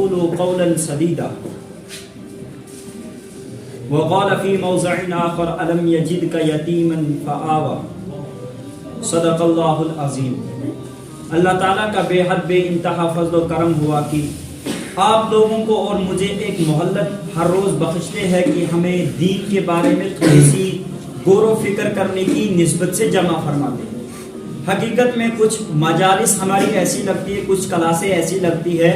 وقولوا قولا سديدا وقال في موضع آخر ألم يجدك يتيما فآوى صدق اللہ العظیم۔ اللہ تعالیٰ کا بے حد بے انتہا فضل و کرم ہوا کہ آپ لوگوں کو اور مجھے ایک مہلت ہر روز بخشتے ہیں کہ ہمیں دین کے بارے میں تھوڑی سی غور و فکر کرنے کی نسبت سے جمع فرما دیں۔ حقیقت میں کچھ مجالس ہماری ایسی لگتی ہے، کچھ کلاسیں ایسی لگتی ہے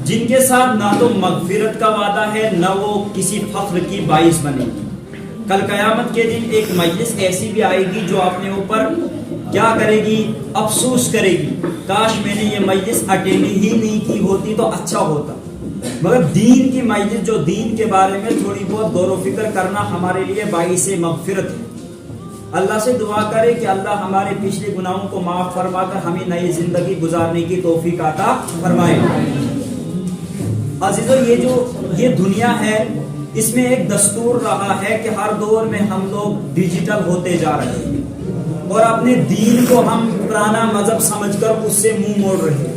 جن کے ساتھ نہ تو مغفرت کا وعدہ ہے نہ وہ کسی فخر کی باعث بنے گی۔ کل قیامت کے دن ایک مجلس ایسی بھی آئے گی جو اپنے اوپر کیا کرے گی؟ افسوس کرے گی، کاش میں نے یہ مجلس اٹینڈ ہی نہیں کی ہوتی تو اچھا ہوتا۔ مگر دین کی مجلس جو دین کے بارے میں تھوڑی بہت غور و فکر کرنا ہمارے لیے باعث مغفرت ہے۔ اللہ سے دعا کرے کہ اللہ ہمارے پچھلے گناہوں کو معاف فرما کر ہمیں نئی زندگی گزارنے کی توفیق عطا فرمائے۔ عزیزو، یہ دنیا ہے، اس میں ایک دستور رہا ہے کہ ہر دور میں ہم لوگ ڈیجیٹل ہوتے جا رہے ہیں اور اپنے دین کو ہم پرانا مذہب سمجھ کر اس سے منہ موڑ رہے ہیں۔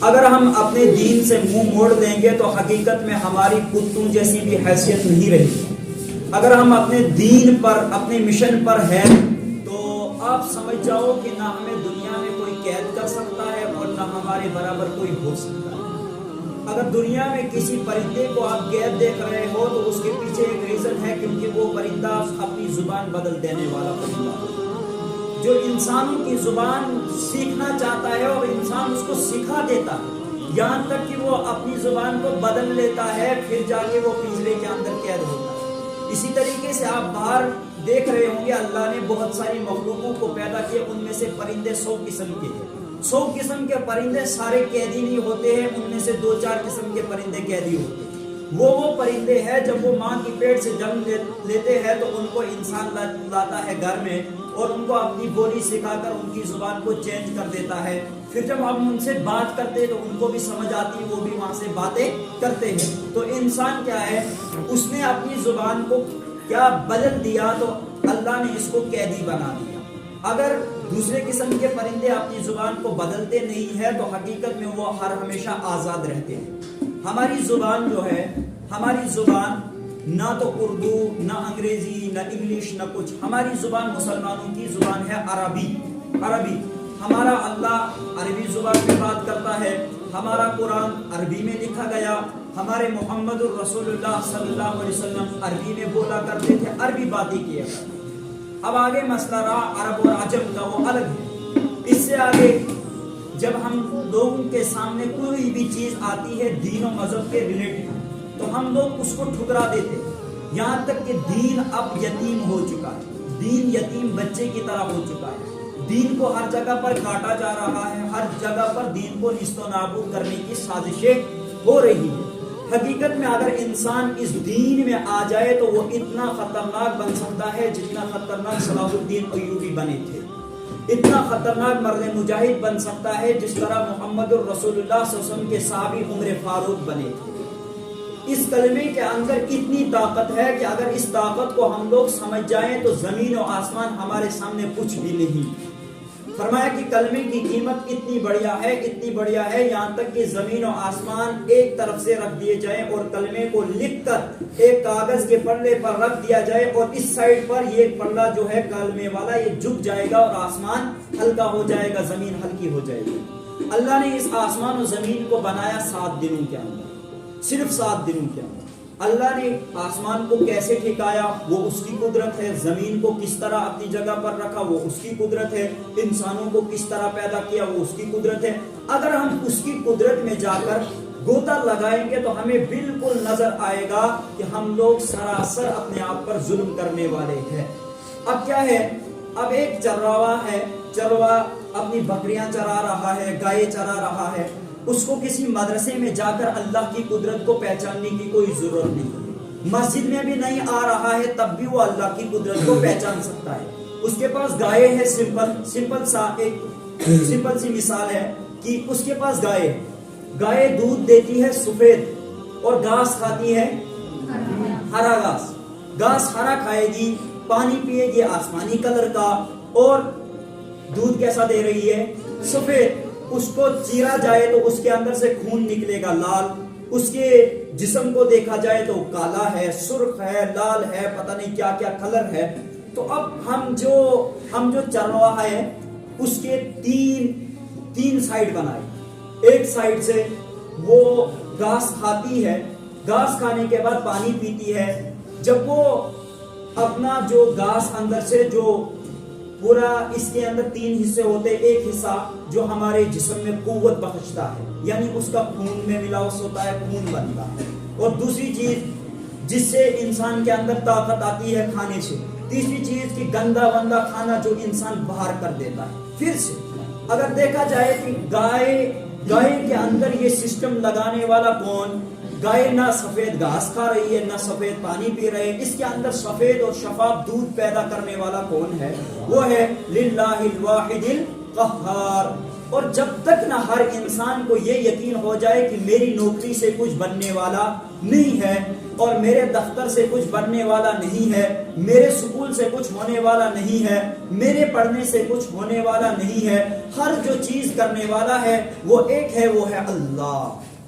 اگر ہم اپنے دین سے منہ موڑ دیں گے تو حقیقت میں ہماری کتوں جیسی بھی حیثیت نہیں رہی۔ اگر ہم اپنے دین پر، اپنے مشن پر ہیں تو آپ سمجھ جاؤ کہ نہ ہمیں دنیا میں کوئی قید کر سکتا ہے اور نہ ہمارے برابر کوئی ہو سکتا ہے۔ اگر دنیا میں کسی پرندے کو آپ قید دیکھ رہے ہو تو اس کے پیچھے ایک ریزن ہے، کیونکہ وہ پرندہ اپنی زبان بدل دینے والا پرندہ ہے۔ جو انسانوں کی زبان سیکھنا چاہتا ہے اور انسان اس کو سکھا دیتا ہے، یہاں تک کہ وہ اپنی زبان کو بدل لیتا ہے، پھر جا کے وہ پنجرے کے اندر قید ہوتا ہے۔ اسی طریقے سے آپ باہر دیکھ رہے ہوں گے، اللہ نے بہت ساری مخلوقوں کو پیدا کیا، ان میں سے پرندے 100 قسم کے ہیں۔ 100 قسم کے پرندے سارے قیدی نہیں ہوتے ہیں، ان میں سے 2-4 قسم کے پرندے قیدی ہوتے ہیں۔ وہ پرندے ہیں جب وہ ماں کی پیٹ سے جنم لیتے ہیں تو ان کو انسان لاتا ہے گھر میں اور ان کو اپنی بولی سکھا کر ان کی زبان کو چینج کر دیتا ہے۔ پھر جب ہم ان سے بات کرتے ہیں تو ان کو بھی سمجھ آتی ہے، وہ بھی وہاں سے باتیں کرتے ہیں۔ تو انسان کیا ہے، اس نے اپنی زبان کو کیا بدل دیا تو اللہ نے اس کو قیدی بنا دیا۔ اگر دوسرے قسم کے پرندے اپنی زبان کو بدلتے نہیں ہیں تو حقیقت میں وہ ہر ہمیشہ آزاد رہتے ہیں۔ ہماری زبان جو ہے، ہماری زبان نہ تو اردو، نہ انگریزی، نہ انگلش، نہ کچھ۔ ہماری زبان مسلمانوں کی زبان ہے عربی۔ ہمارا اللہ عربی زبان میں بات کرتا ہے، ہمارا قرآن عربی میں لکھا گیا، ہمارے محمد الرسول اللہ صلی اللہ علیہ وسلم عربی میں بولا کرتے تھے، عربی باتیں کیا کرتے۔ اب آگے مسئلہ رہا عرب اور عجم کا، وہ الگ ہے۔ اس سے آگے جب ہم لوگوں کے سامنے کوئی بھی چیز آتی ہے دین و مذہب کے ریلیٹڈ تو ہم لوگ اس کو ٹھکرا دیتے ہیں، یہاں تک کہ دین اب یتیم ہو چکا ہے۔ دین یتیم بچے کی طرح ہو چکا ہے۔ دین کو ہر جگہ پر کاٹا جا رہا ہے، ہر جگہ پر دین کو نیست و نابود کرنے کی سازشیں ہو رہی ہیں۔ حقیقت میں اگر انسان اس دین میں آ جائے تو وہ اتنا خطرناک بن سکتا ہے جتنا خطرناک صلاح الدین ایوبی بنے تھے، اتنا خطرناک مرد مجاہد بن سکتا ہے جس طرح محمد الرسول اللہ صلی اللہ علیہ وسلم کے صحابی عمر فاروق بنے تھے۔ اس کلمے کے اندر اتنی طاقت ہے کہ اگر اس طاقت کو ہم لوگ سمجھ جائیں تو زمین و آسمان ہمارے سامنے کچھ بھی نہیں۔ فرمایا کہ کلمے کی قیمت اتنی بڑھیا ہے یہاں تک کہ زمین و آسمان ایک طرف سے رکھ دیے جائیں اور کلمے کو لکھ کر ایک کاغذ کے پلے پر رکھ دیا جائے اور اس سائڈ پر یہ پلہ جو ہے کلمے والا یہ جھک جائے گا اور آسمان ہلکا ہو جائے گا، زمین ہلکی ہو جائے گی۔ اللہ نے اس آسمان و زمین کو بنایا 7 دنوں کے اندر، صرف 7 دنوں کے اندر۔ اللہ نے آسمان کو کیسے ٹھکایا وہ اس کی قدرت ہے، زمین کو کس طرح اپنی جگہ پر رکھا وہ اس کی قدرت ہے، انسانوں کو کس طرح پیدا کیا وہ اس کی قدرت ہے۔ اگر ہم اس کی قدرت میں جا کر گوتا لگائیں گے تو ہمیں بالکل نظر آئے گا کہ ہم لوگ سراسر اپنے آپ پر ظلم کرنے والے ہیں۔ اب کیا ہے، اب ایک چرواہا ہے، چرواہا اپنی بکریاں چرا رہا ہے، گائے چرا رہا ہے، اس کو کسی مدرسے میں جا کر اللہ کی قدرت کو پہچاننے کی کوئی ضرورت نہیں، مسجد میں بھی نہیں آ رہا ہے تب بھی وہ اللہ کی قدرت کو پہچان سکتا ہے۔ اس کے پاس گائے ہے، سمپل سی مثال ہے کہ اس کے پاس گائے دودھ دیتی ہے سفید اور گھاس کھاتی ہے ہرا گھاس ہرا کھائے گی، پانی پیے گی آسمانی کلر کا، اور دودھ کیسا دے رہی ہے؟ سفید۔ اس کو چیرا جائے تو اس کے اندر سے خون نکلے گا لال، اس کے جسم کو دیکھا جائے تو کالا ہے، سرخ ہے، لال ہے، پتہ نہیں کیا کیا کلر ہے. تو اب ہم جو چرواہا ہے اس کے تین سائڈ بنائے. ایک سائڈ سے وہ گھاس کھاتی ہے، گھاس کھانے کے بعد پانی پیتی ہے. جب وہ اپنا جو گھاس اندر سے جو پورا اس کے اندر 3 حصے ہوتے، ایک حصہ جو ہمارے جسم میں قوت بخشتا ہے، یعنی اس کا خون میں ملاوٹ ہوتا ہے، خون بنتا ہے. اور دوسری چیز جس سے انسان کے اندر طاقت آتی ہے کھانے سے. تیسری چیز کہ گندا وندہ کھانا جو انسان باہر کر دیتا ہے. پھر سے اگر دیکھا جائے کہ گائے کے اندر یہ سسٹم لگانے والا کون؟ گائے نہ سفید گھاس کھا رہی ہے، نہ سفید پانی پی رہے ہیں، اس کے اندر سفید اور شفاف دودھ پیدا کرنے والا کون ہے؟ وہ ہے للہ الواحد القہار. اور جب تک نہ ہر انسان کو یہ یقین ہو جائے کہ میری نوکری سے کچھ بننے والا نہیں ہے، اور میرے دفتر سے کچھ بننے والا نہیں ہے، میرے سکول سے کچھ ہونے والا نہیں ہے، میرے پڑھنے سے کچھ ہونے والا نہیں ہے، ہر جو چیز کرنے والا ہے وہ ایک ہے، وہ ہے اللہ.